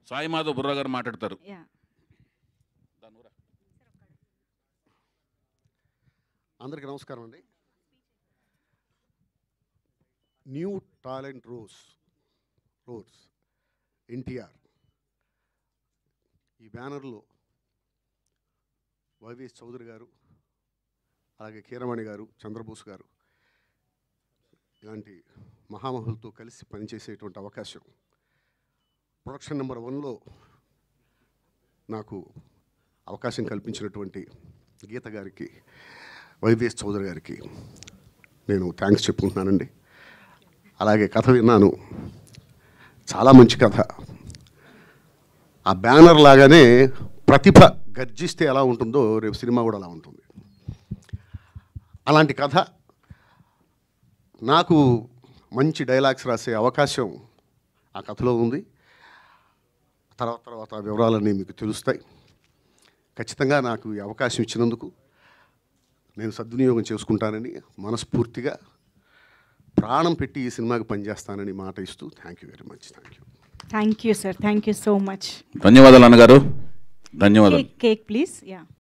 సాయి మాధవ్ బుర్రా గారు మాట్లాడతారు. అందరికీ నమస్కారం అండి. న్యూ టాలెంట్ రోడ్స్ ఎన్టీఆర్ ఈ బ్యానర్లో వైవిఎస్ చౌదరి గారు, అలాగే కీరవాణి గారు, చంద్రబోస్ గారు ఇలాంటి మహామహులతో కలిసి పనిచేసేటువంటి అవకాశం ప్రొడక్షన్ నెంబర్ 1లో నాకు అవకాశం కల్పించినటువంటి గీత గారికి, వైవిఎస్ చౌదరి గారికి నేను థ్యాంక్స్ చెప్పుకుంటున్నానండి. అలాగే కథ విన్నాను, చాలా మంచి కథ. ఆ బ్యానర్ లాగానే ప్రతిభ గర్జిస్తే ఎలా ఉంటుందో రేపు సినిమా కూడా అలా ఉంటుంది. అలాంటి కథ, నాకు మంచి డైలాగ్స్ రాసే అవకాశం ఆ కథలో ఉంది. తర్వాత వివరాలన్నీ మీకు తెలుస్తాయి. ఖచ్చితంగా నాకు ఈ అవకాశం ఇచ్చినందుకు నేను సద్వినియోగం చేసుకుంటానని మనస్ఫూర్తిగా ప్రాణం పెట్టి ఈ సినిమాకి పనిచేస్తానని మాట ఇస్తూ thank you very much. Thank you sir, thank you so much. ధన్యవాదాలు అన్నగారు, ధన్యవాదాలు. Cake please. యా.